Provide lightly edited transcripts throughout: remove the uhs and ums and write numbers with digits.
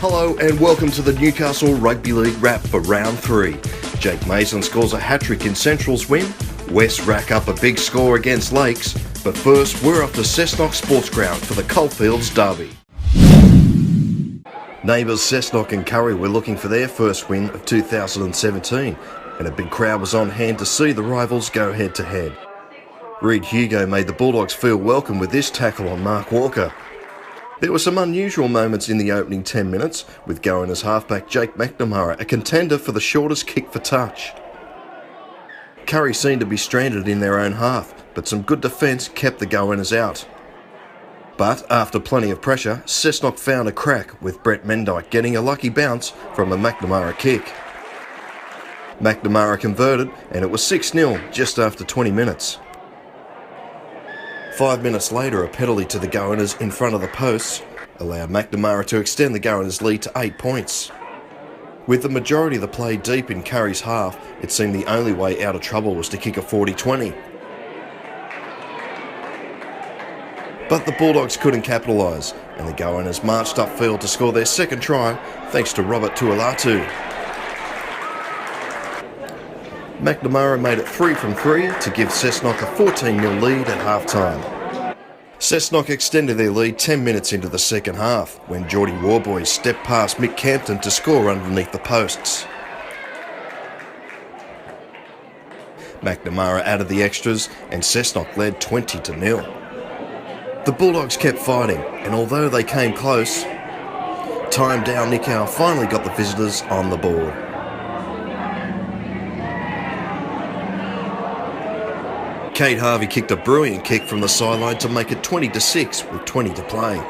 Hello and welcome to the Newcastle Rugby League wrap for round 3. Jake Mason scores a hat-trick in Central's win, West rack up a big score against Lakes, but first we're off to Cessnock Sports Ground for the Coalfields Derby. Neighbours Cessnock and Curry were looking for their first win of 2017, and a big crowd was on hand to see the rivals go head-to-head. Reid Hugo made the Bulldogs feel welcome with this tackle on Mark Walker. There were some unusual moments in the opening 10 minutes, with Goaners halfback Jake McNamara a contender for the shortest kick for touch. Curry seemed to be stranded in their own half, but some good defence kept the Goaners out. But after plenty of pressure, Cessnock found a crack, with Brett Mendyke getting a lucky bounce from a McNamara kick. McNamara converted, and it was 6-0 just after 20 minutes. 5 minutes later, a penalty to the Goaners in front of the posts allowed McNamara to extend the Goaners' lead to 8 points. With the majority of the play deep in Curry's half, it seemed the only way out of trouble was to kick a 40-20. But the Bulldogs couldn't capitalise, and the Goaners marched upfield to score their second try thanks to Robert Tuilatu. McNamara made it 3 from 3 to give Cessnock a 14-0 lead at half-time. Cessnock extended their lead 10 minutes into the second half when Geordie Warboys stepped past Mick Campton to score underneath the posts. McNamara added the extras and Cessnock led 20-0. The Bulldogs kept fighting, and although they came close, time down Newcastle finally got the visitors on the board. Kate Harvey kicked a brilliant kick from the sideline to make it 20-6 with 20 to play.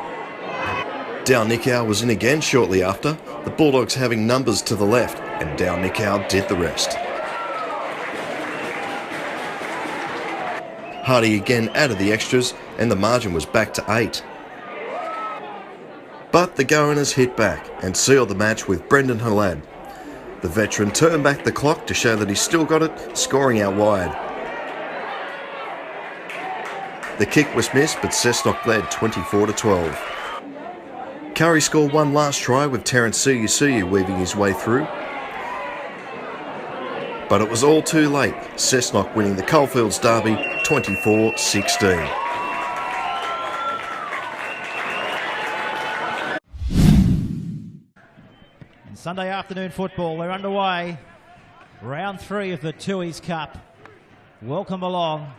Down Newcastle was in again shortly after, the Bulldogs having numbers to the left, and Down Newcastle did the rest. Hardy again added the extras, and the margin was back to 8. But the Goaners hit back and sealed the match with Brendan Halad. The veteran turned back the clock to show that he still got it, scoring out wide. The kick was missed, but Cessnock led 24-12. Curry scored one last try with Terence Suyu weaving his way through. But it was all too late, Cessnock winning the Coalfields Derby 24-16. Sunday afternoon football, they're underway. Round 3 of the Tooheys Cup. Welcome along.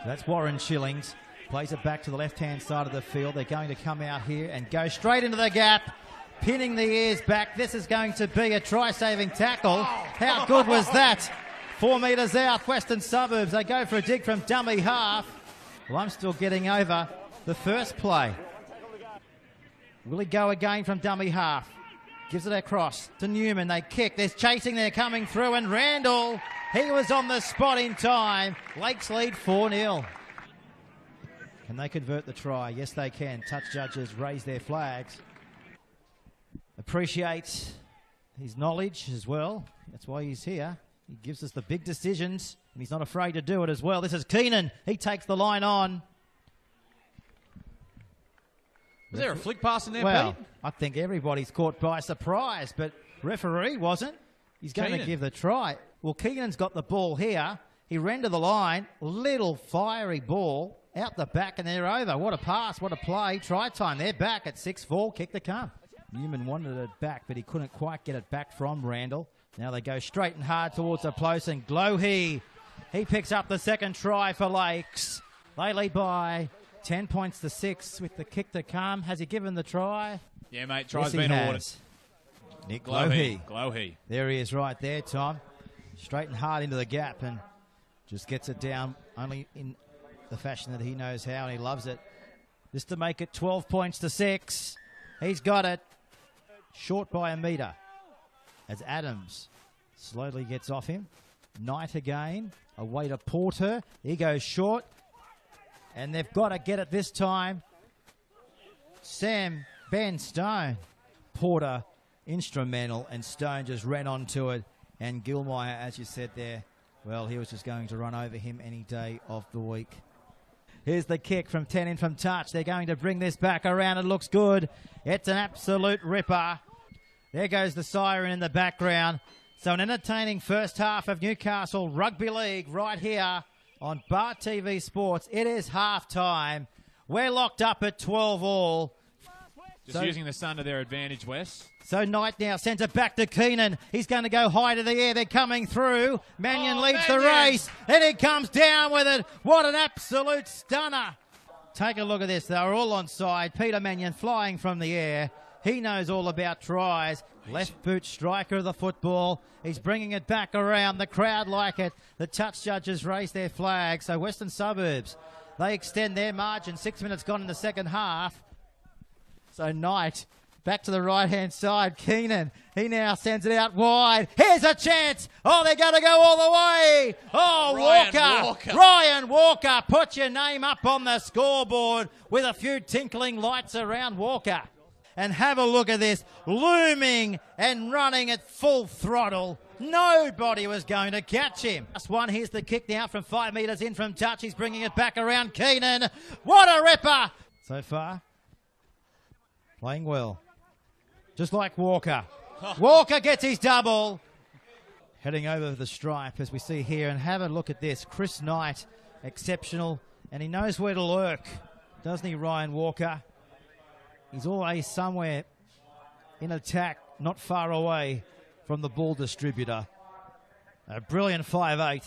That's Warren Shillings. Plays it back to the left-hand side of the field. They're going to come out here and go straight into the gap, pinning the ears back. This is going to be a try-saving tackle. How good was that? 4 metres out, Western Suburbs. They go for a dig from dummy half. Well, I'm still getting over the first play. Will he go again from dummy half? Gives it across to Newman. They kick. There's chasing. They're coming through. And Randall, he was on the spot in time. Lakes lead 4-0. Can they convert the try? Yes, they can. Touch judges raise their flags. Appreciates his knowledge as well. That's why he's here. He gives us the big decisions, and he's not afraid to do it as well. This is Keenan. He takes the line on. Was there a flick pass in there, Well, Pete? I think everybody's caught by surprise, but referee wasn't. He's going to give the try. Well, Keenan's got the ball here. He ran to the line. Little fiery ball out the back, and they're over. What a pass, what a play. Try time. They're back at 6-4. Kick to come. Newman wanted it back, but he couldn't quite get it back from Randall. Now they go straight and hard towards the post, and Glowhey, he picks up the second try for Lakes. They lead by 10 points to 6 with the kick to come. Has he given the try? Yeah, mate. Try's Yes, been awarded. Nick Glowhey. Glowhey. There he is right there, Tom. Straight and hard into the gap and just gets it down only in the fashion that he knows how, and he loves it. Just to make it 12 points to 6. He's got it. Short by a metre. As Adams slowly gets off him. Knight again. Away to Porter. He goes short. And they've got to get it this time. Ben Stone. Porter instrumental, and Stone just ran onto it. And Gilmire, as you said there, well, he was just going to run over him any day of the week. Here's the kick from 10 in from touch. They're going to bring this back around. It looks good. It's an absolute ripper. There goes the siren in the background. So an entertaining first half of Newcastle Rugby League right here on Bar TV Sports. It is half time. We're locked up at 12 all. Just using the sun to their advantage, Wes. So Knight now sends it back to Keenan. He's going to go high to the air. They're coming through. Mannion leads the race. Then he comes down with it. What an absolute stunner. Take a look at this. They're all on side. Peter Mannion flying from the air. He knows all about tries. Left boot striker of the football. He's bringing it back around. The crowd like it. The touch judges raise their flag. So Western Suburbs, they extend their margin. 6 minutes gone in the second half. So Knight back to the right-hand side. Keenan, he now sends it out wide. Here's a chance. Oh, they're going to go all the way. Oh, Ryan Walker, put your name up on the scoreboard with a few tinkling lights around Walker. And have a look at this, looming and running at full throttle. Nobody was going to catch him. Last one, here's the kick now from 5 metres in from touch. He's bringing it back around Keenan. What a ripper. So far, playing well. Just like Walker. Walker gets his double. Heading over the stripe as we see here. And have a look at this. Chris Knight, exceptional. And he knows where to lurk. Doesn't he, Ryan Walker? He's always somewhere in attack, not far away from the ball distributor. A brilliant 5/8.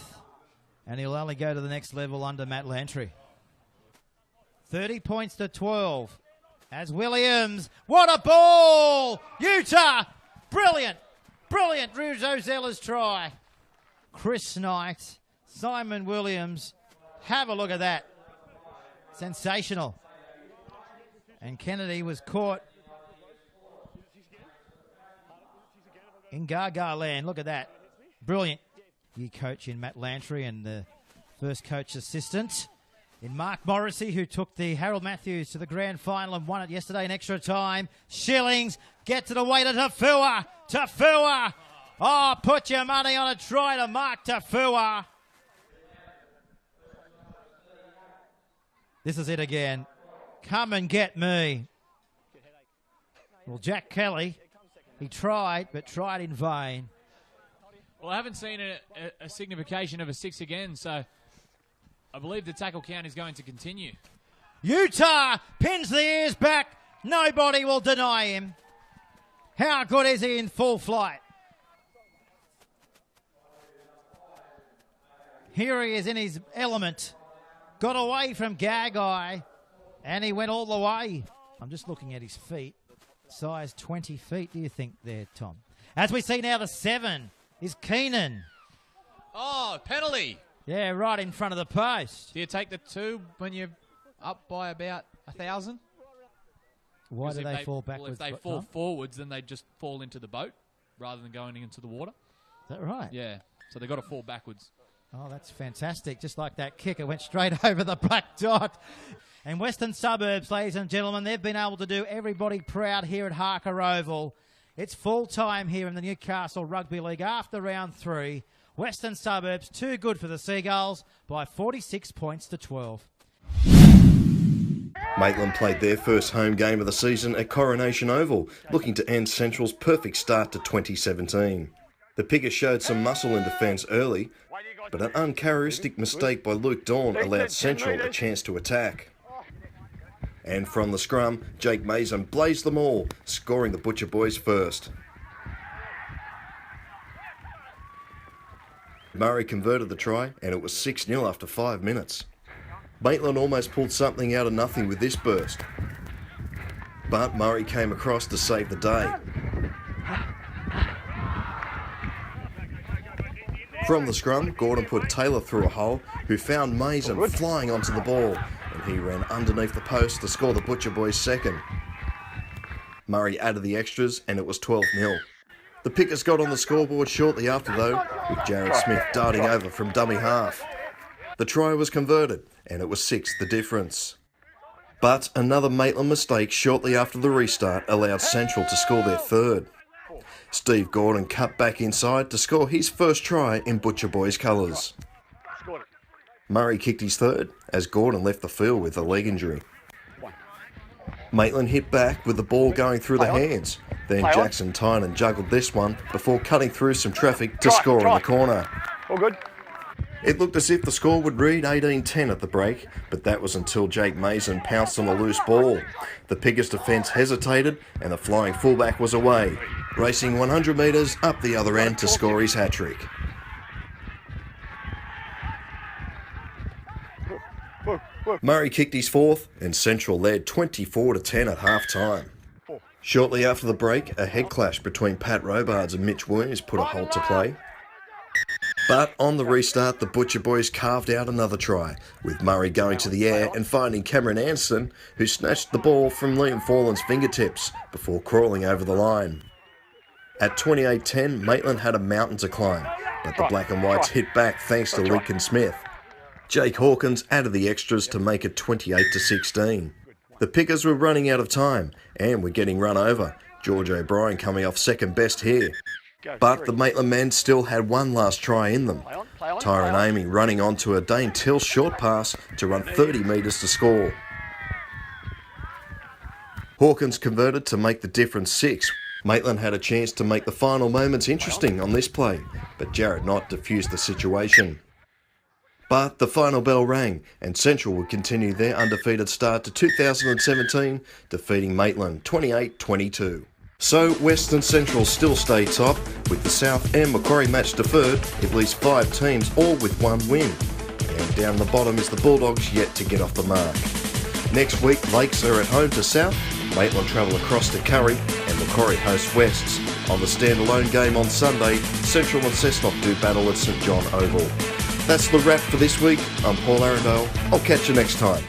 And he'll only go to the next level under Matt Lantry. 30 points to 12. As Williams, what a ball! Utah, brilliant, brilliant Rosella's try. Chris Knight, Simon Williams, have a look at that. Sensational. And Kennedy was caught in Gaga land. Look at that. Brilliant. New coach in Matt Lantry and the first coach assistant in Mark Morrissey, who took the Harold Matthews to the grand final and won it yesterday in extra time. Shillings gets it away to Tafua. Tafua. Oh, put your money on a try to Mark Tafua. This is it again. Come and get me. Well, Jack Kelly, he tried, but tried in vain. Well, I haven't seen a signification of a 6 again, so I believe the tackle count is going to continue. Utah pins the ears back. Nobody will deny him. How good is he in full flight? Here he is in his element. Got away from Gagai, and he went all the way. I'm just looking at his feet. Size 20 feet, do you think there, Tom? As we see now, the 7 is Keenan. Oh, penalty. Yeah, right in front of the post. Do you take the 2 when you're up by about 1,000? Why do they fall backwards? Well, if they fall forwards, then they just fall into the boat rather than going into the water. Is that right? Yeah, so they've got to fall backwards. Oh, that's fantastic. Just like that kick, it went straight over the black dot. And Western Suburbs, ladies and gentlemen, they've been able to do everybody proud here at Harker Oval. It's full time here in the Newcastle Rugby League after round 3. Western Suburbs, too good for the Seagulls by 46 points to 12. Maitland played their first home game of the season at Coronation Oval, looking to end Central's perfect start to 2017. The Pickers showed some muscle in defence early, but an uncharacteristic mistake by Luke Dawn allowed Central a chance to attack. And from the scrum, Jake Mason blazed them all, scoring the Butcher Boys first. Murray converted the try, and it was 6-0 after 5 minutes. Maitland almost pulled something out of nothing with this burst, but Murray came across to save the day. From the scrum, Gordon put Taylor through a hole, who found Mason flying onto the ball, and he ran underneath the post to score the Butcher Boys second. Murray added the extras, and it was 12-0. The Pickers got on the scoreboard shortly after, though, with Jared Smith darting over from dummy half. The try was converted, and it was 6 the difference. But another Maitland mistake shortly after the restart allowed Central to score their third. Steve Gordon cut back inside to score his first try in Butcher Boys colours. Murray kicked his third as Gordon left the field with a leg injury. Maitland hit back with the ball going through the hands. Then Jackson Tynan juggled this one before cutting through some traffic to score in the corner. All good. It looked as if the score would read 18-10 at the break, but that was until Jake Mason pounced on a loose ball. The Pickers defence hesitated and the flying fullback was away, racing 100 metres up the other end to score his hat-trick. Murray kicked his fourth and Central led 24-10 at half-time. Shortly after the break, a head clash between Pat Robards and Mitch Williams put a halt to play. But on the restart, the Butcher Boys carved out another try, with Murray going to the air and finding Cameron Anderson, who snatched the ball from Liam Forlan's fingertips before crawling over the line. At 28-10, Maitland had a mountain to climb, but the Black and Whites hit back thanks to Lincoln Smith. Jake Hawkins added the extras to make it 28-16. The Pickers were running out of time and were getting run over, George O'Brien coming off second best here. But the Maitland men still had one last try in them. Tyron Amy running onto a Dane Till short pass to run 30 metres to score. Hawkins converted to make the difference 6. Maitland had a chance to make the final moments interesting on this play, but Jared Knott diffused the situation. But the final bell rang and Central would continue their undefeated start to 2017, defeating Maitland 28-22. So Western Central still stay top, with the South and Macquarie match deferred, at least 5 teams all with 1 win. And down the bottom is the Bulldogs yet to get off the mark. Next week, Lakes are at home to South, Maitland travel across to Curry, and Macquarie host Wests. On the standalone game on Sunday, Central and Cessnock do battle at St John Oval. That's the wrap for this week. I'm Paul Arundale. I'll catch you next time.